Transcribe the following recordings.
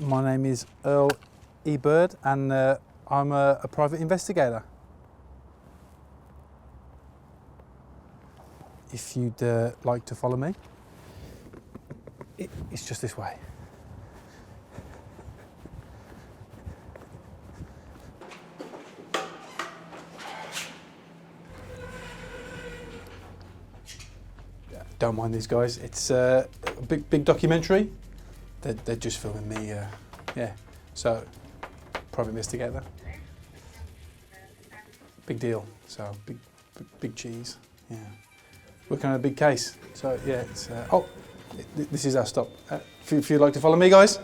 My name is Earl Edward Bird, and I'm a private investigator. If you'd like to follow me, it's just this way. Don't mind these guys. It's a big documentary. They're just filming me. Yeah. So, private investigator. Big deal. So big cheese. Yeah. Working on a big case. So yeah. It's this is our stop. If you'd like to follow me, guys,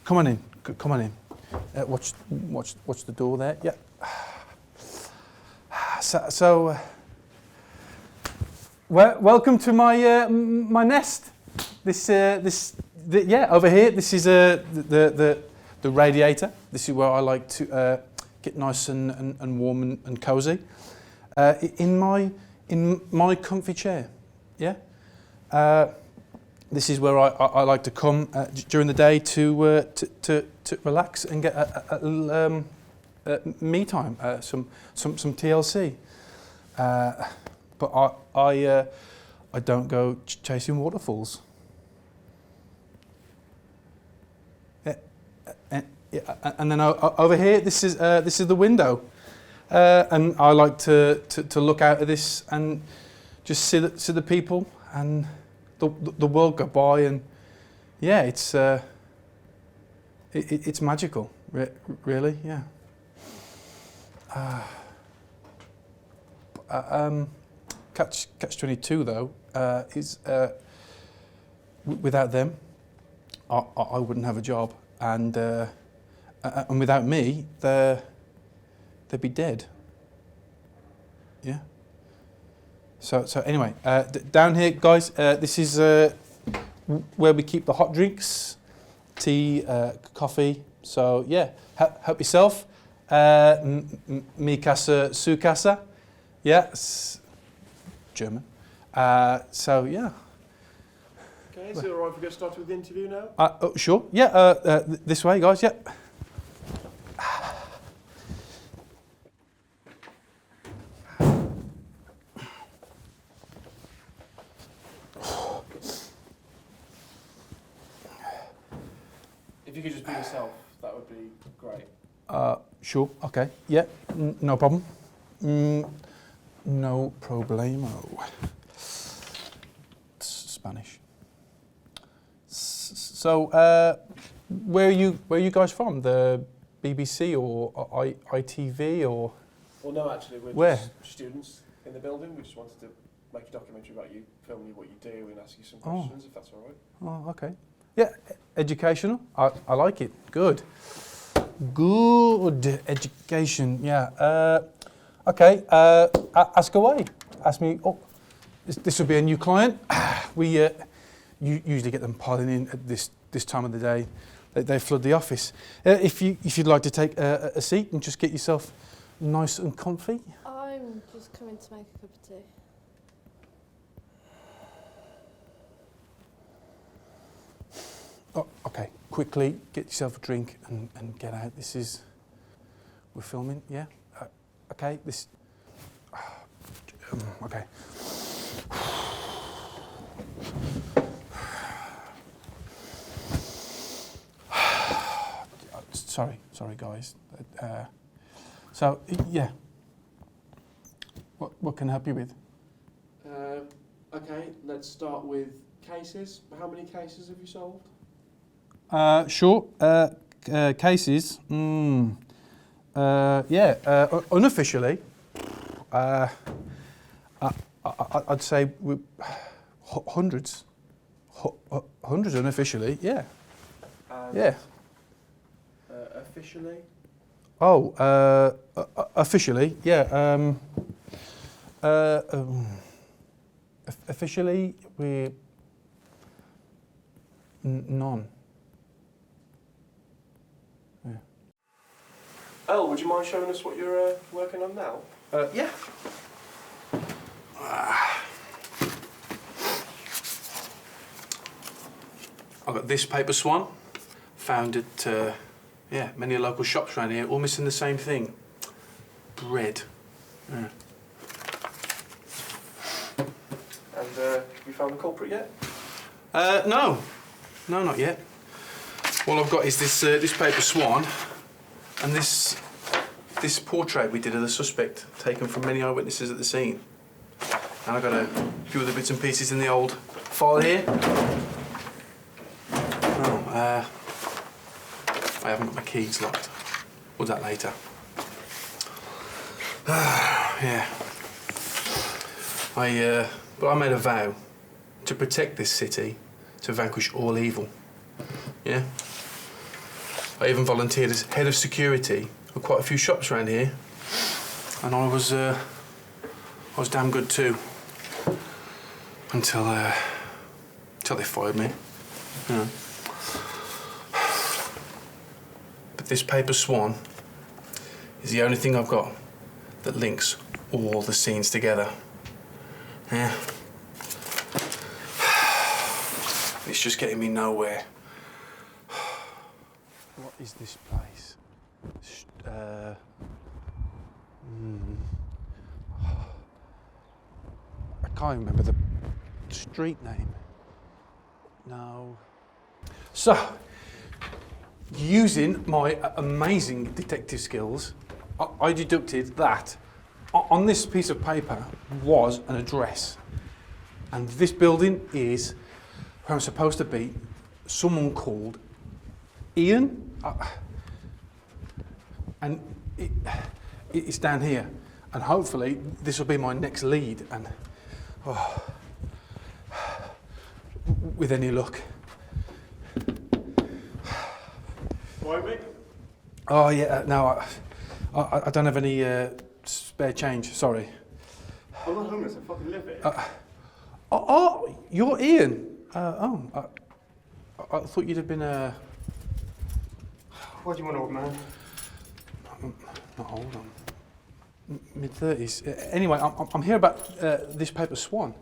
come on in. Come on in. Watch the door there. Yeah. Welcome to my my nest. Over here. This is the radiator. This is where I like to get nice and warm and cosy. In my comfy chair. Yeah. This is where I like to come during the day to relax and get a little me time, some TLC. But I don't go chasing waterfalls. And then over here, this is the window, and I like to look out of this and just see the people and the world go by, and yeah, it's magical, really, yeah. Catch-22 though is without them, I wouldn't have a job, and without me, they'd be dead. Yeah. So anyway, down here, guys, this is where we keep the hot drinks, tea, coffee. So yeah, help yourself. Mi casa, su casa. Yeah. German. So yeah. Okay, is it alright if we get started with the interview now? Oh, sure. Yeah. This way, guys. Yeah. If you could just be yourself, that would be great. Sure. Okay. Yeah. No problem. No problemo. Spanish. So, where are you guys from? The BBC or ITV or? Well, no, actually, we're where? Just students in the building. We just wanted to make a documentary about you, film you what you do, and ask you some questions, if that's all right. Oh, okay. Yeah, educational. I like it. Good. Good education. Yeah. Okay. Ask away. Ask me. Oh, this will be a new client. We you usually get them piling in at this time of the day. They flood the office. If you'd like to take a seat and just get yourself nice and comfy. I'm just coming to make a cup of tea. Oh, okay. Quickly get yourself a drink and get out. We're filming. Yeah. Okay. Okay. Sorry, guys. So yeah. What can I help you with? Okay, let's start with cases. How many cases have you solved? Sure. Cases. Unofficially, I'd say hundreds. Hundreds unofficially. Yeah. Yeah. Officially? Oh, officially, yeah. Officially, we none. Yeah. Earl, would you mind showing us what you're working on now? Yeah. I've got this paper swan. found at many local shops around here, all missing the same thing: bread. Yeah. And have you found the culprit yet? No, not yet. All I've got is this paper swan, and this portrait we did of the suspect, taken from many eyewitnesses at the scene. And I've got a few other bits and pieces in the old file here. Oh, I haven't got my keys locked. We'll do that later. Yeah. But I made a vow to protect this city, to vanquish all evil. Yeah. I even volunteered as head of security for quite a few shops around here, and I was damn good too. Until they fired me. You know. But this paper swan is the only thing I've got that links all the scenes together. Yeah. It's just getting me nowhere. What is this place? I can't remember the street name. No. So, using my amazing detective skills, I deducted that on this piece of paper was an address. And this building is where I'm supposed to be. Someone called Ian. And it's down here. And hopefully this will be my next lead. And with any luck. Why, mate? Oh yeah, no, I don't have any spare change. Sorry. I'm not homeless. I fucking live here. You're Ian. I thought you'd have been What do you want, old man? not old. I'm mid-30s. Anyway, I'm here about this paper swan.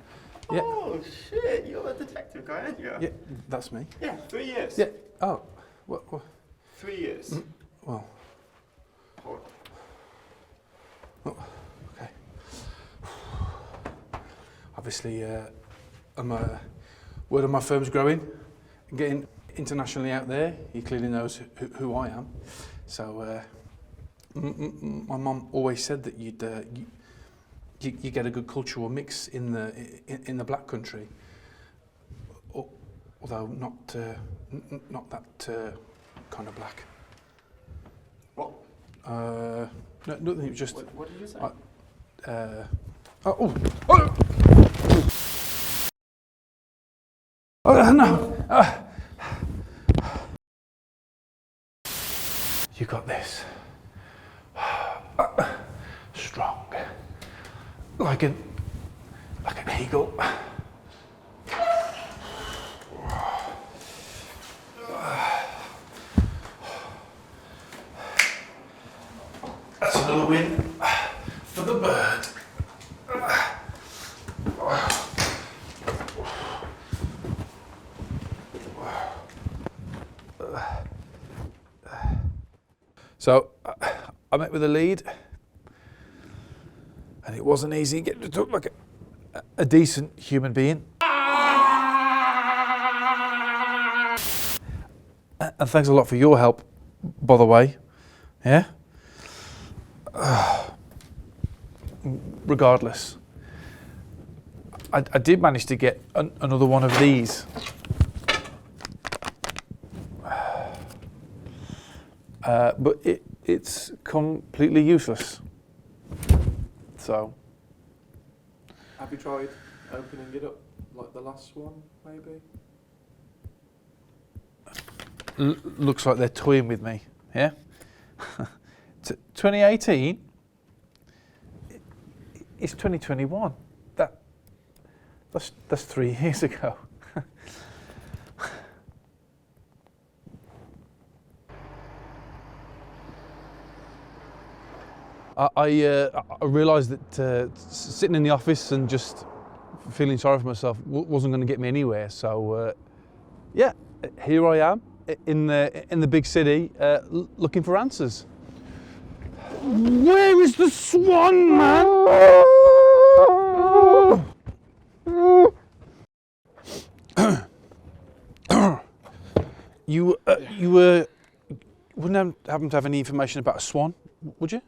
Yeah. Oh shit! You're the detective guy, aren't you? Yeah, that's me. Yeah. 3 years. Yeah. Oh. What? 3 years. Well. Hold on. Oh, okay. Obviously, word of my firm's growing, getting internationally out there. He clearly knows who I am. So, my mum always said that you get a good cultural mix in the Black Country, although not that kind of black. What? No, nothing. It was just. What did you say? Oh no! You got this. Strong, like an eagle. That's another win for the bird. So I met with the lead, and it wasn't easy getting to talk like a decent human being. And thanks a lot for your help, by the way. Yeah? Regardless, I did manage to get another one of these. But it's completely useless. So. Have you tried opening it up like the last one, maybe? Looks like they're toying with me, yeah? 2018? It's 2021. That's 3 years ago. I realised that sitting in the office and just feeling sorry for myself wasn't going to get me anywhere. So, yeah, here I am, in the big city looking for answers. Where is the swan, man? You wouldn't happen to have any information about a swan, would you?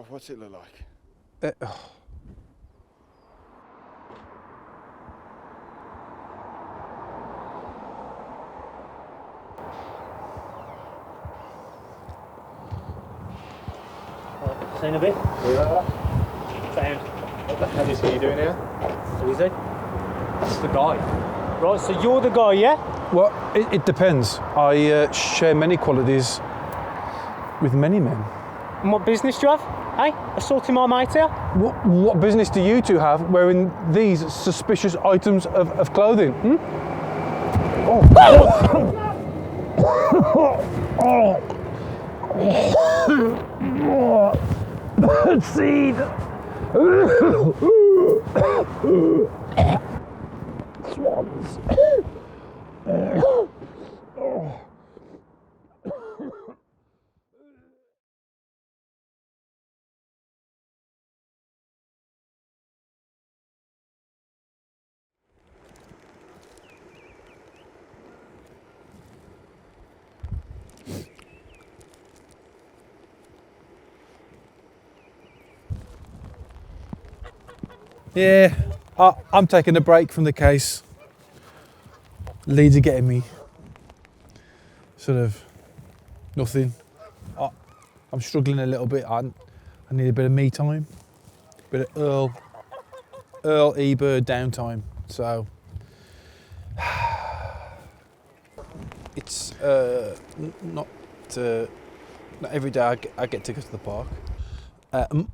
What's it look like? Seen a bit? Found. What the hell is he doing here? Who is he? That's the guy. Right, so you're the guy, yeah? Well, it depends. I share many qualities with many men. And what business do you have? Hey, assaulting my mate here? What business do you two have wearing these suspicious items of clothing? Hmm? Bird seed! Swans! Yeah, I'm taking a break from the case. Leads are getting me. Sort of nothing. I'm struggling a little bit. I need a bit of me time. A bit of Earl Edward Bird downtime. So it's not every day I get to go to the park.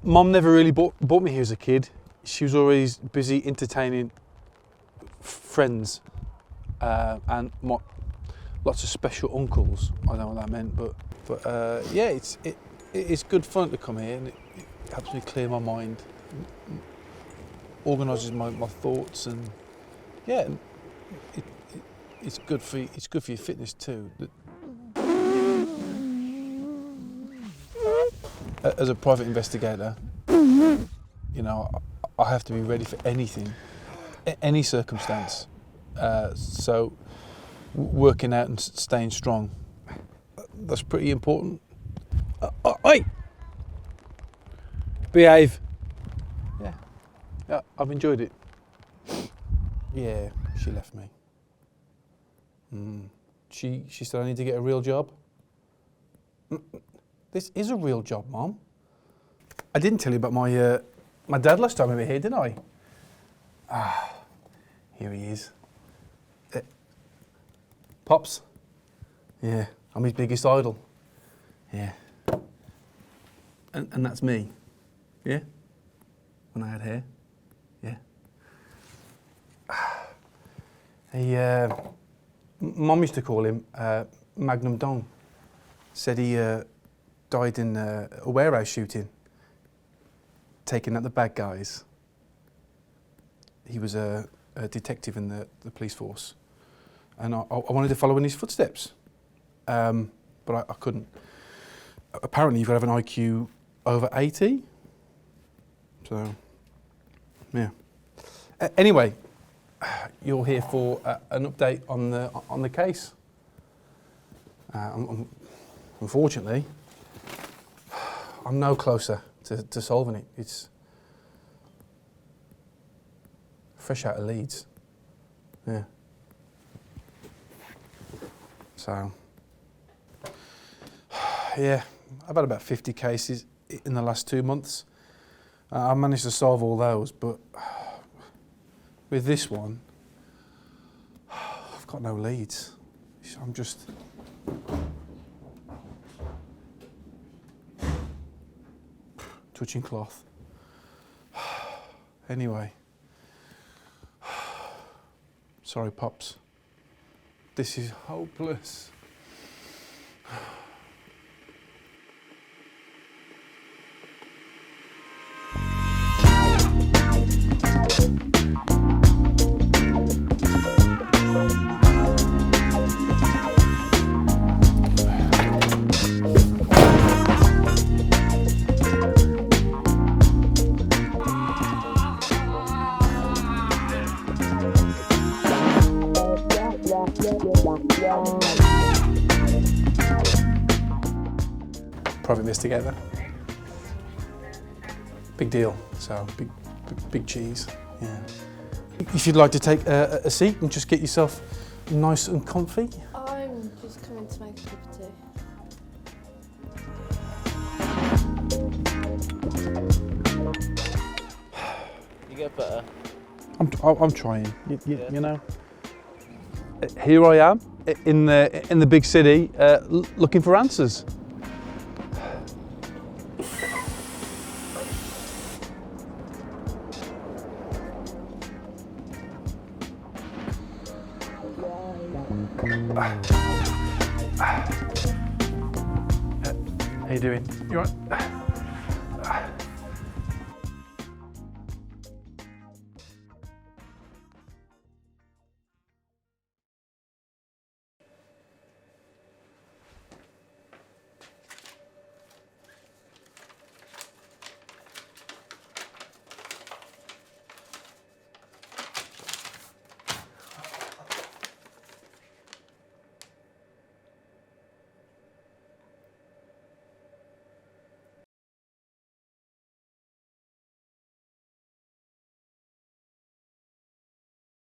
Mum never really bought me here as a kid. She was always busy entertaining friends and lots of special uncles. I don't know what that meant, but yeah, it's good fun to come here, and it helps me clear my mind, organises my thoughts, and yeah, it's good for your fitness too. As a private investigator, you know, I have to be ready for anything, any circumstance. So working out and staying strong, that's pretty important. Oi! Behave. Yeah, I've enjoyed it. Yeah, she left me. She said I need to get a real job. This is a real job, Mom. I didn't tell you about my dad last time we were here, did I? Here he is. Pops. Yeah, I'm his biggest idol. Yeah. And that's me. Yeah? When I had hair. Yeah. Mum used to call him Magnum Dong. Said he died in a warehouse shooting, taking out the bad guys. He was a detective in the police force, and I wanted to follow in his footsteps, but I couldn't. Apparently you've got to have an IQ over 80, so yeah. Anyway, you're here for an update on the case. Unfortunately, I'm no closer to solving it. It's fresh out of Leeds. Yeah. So, yeah, I've had about 50 cases in the last 2 months. I managed to solve all those, but with this one, I've got no leads. I'm just... touching cloth. Anyway. Sorry, Pops. This is hopeless. together. Big deal. So big cheese. Yeah. If you'd like to take a seat and just get yourself nice and comfy. I'm just coming to make a cup of tea. You get better. I'm trying. You know. Here I am in the big city, looking for answers. How you doing? You all right?